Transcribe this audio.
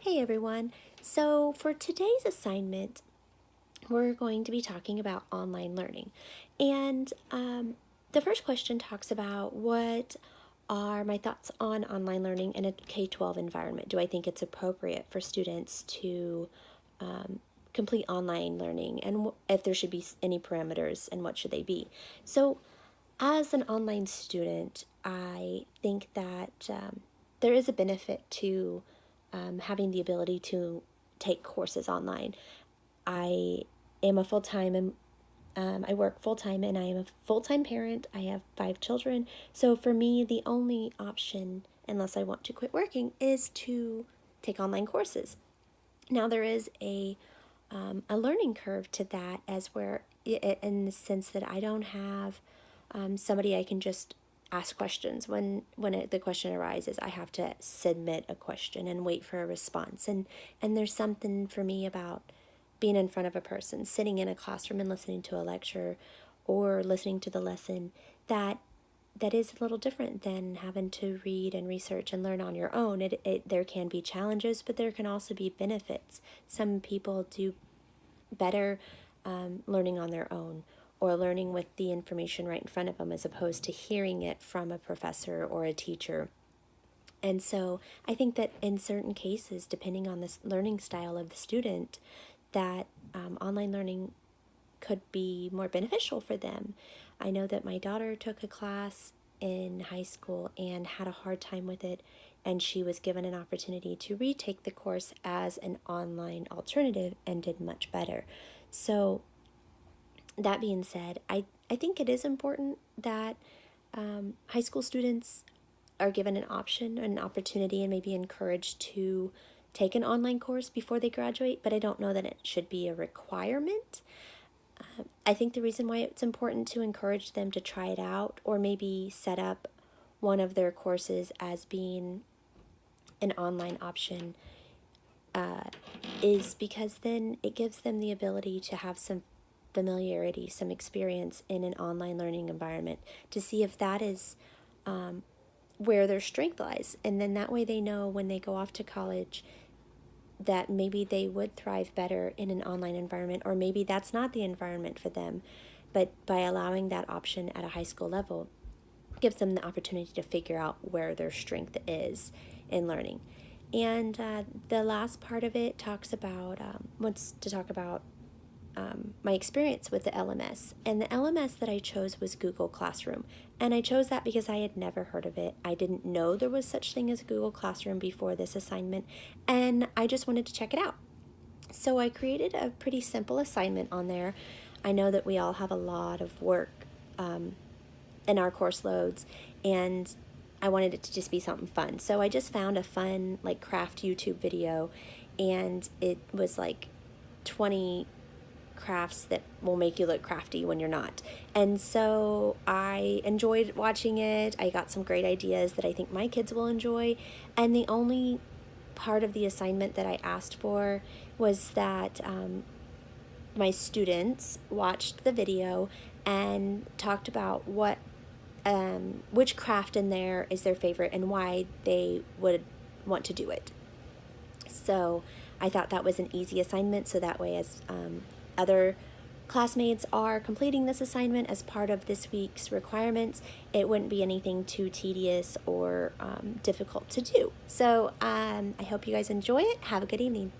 Hey everyone. So for today's assignment, we're going to be talking about online learning. And the first question talks about what are my thoughts on online learning in a K-12 environment? Do I think it's appropriate for students to complete online learning, and if there should be any parameters and what should they be? So as an online student, I think that there is a benefit to having the ability to take courses online. I am a full time, I work full time, and I am a full time parent. I have 5 children. So for me, the only option, unless I want to quit working, is to take online courses. Now, there is a learning curve to that, as where, in the sense that I don't have somebody I can just ask questions when the question arises. I have to submit a question and wait for a response, and there's something for me about being in front of a person, sitting in a classroom and listening to a lecture or listening to the lesson, that is a little different than having to read and research and learn on your own. There can be challenges, but there can also be benefits. Some people do better learning on their own, or learning with the information right in front of them, as opposed to hearing it from a professor or a teacher. And so I think that in certain cases, depending on the learning style of the student, that online learning could be more beneficial for them. I know that my daughter took a class in high school and had a hard time with it, and she was given an opportunity to retake the course as an online alternative and did much better. So that being said, I think it is important that high school students are given an option, an opportunity, and maybe encouraged to take an online course before they graduate, but I don't know that it should be a requirement. I think the reason why it's important to encourage them to try it out, or maybe set up one of their courses as being an online option, is because then it gives them the ability to have some familiarity, some experience in an online learning environment, to see if that is where their strength lies. And then that way they know when they go off to college that maybe they would thrive better in an online environment, or maybe that's not the environment for them. But by allowing that option at a high school level, gives them the opportunity to figure out where their strength is in learning. And the last part of it talks about, wants to talk about my experience with the LMS. And the LMS that I chose was Google Classroom. And I chose that because I had never heard of it. I didn't know there was such thing as Google Classroom before this assignment, and I just wanted to check it out. So I created a pretty simple assignment on there. I know that we all have a lot of work in our course loads, and I wanted it to just be something fun. So I just found a fun, like, craft YouTube video, and it was like 20 crafts that will make you look crafty when you're not. And so I enjoyed watching it. I got some great ideas that I think my kids will enjoy. And the only part of the assignment that I asked for was that my students watched the video and talked about which craft in there is their favorite and why they would want to do it. So I thought that was an easy assignment, so that way, as other classmates are completing this assignment as part of this week's requirements, it wouldn't be anything too tedious or difficult to do. So I hope you guys enjoy it. Have a good evening.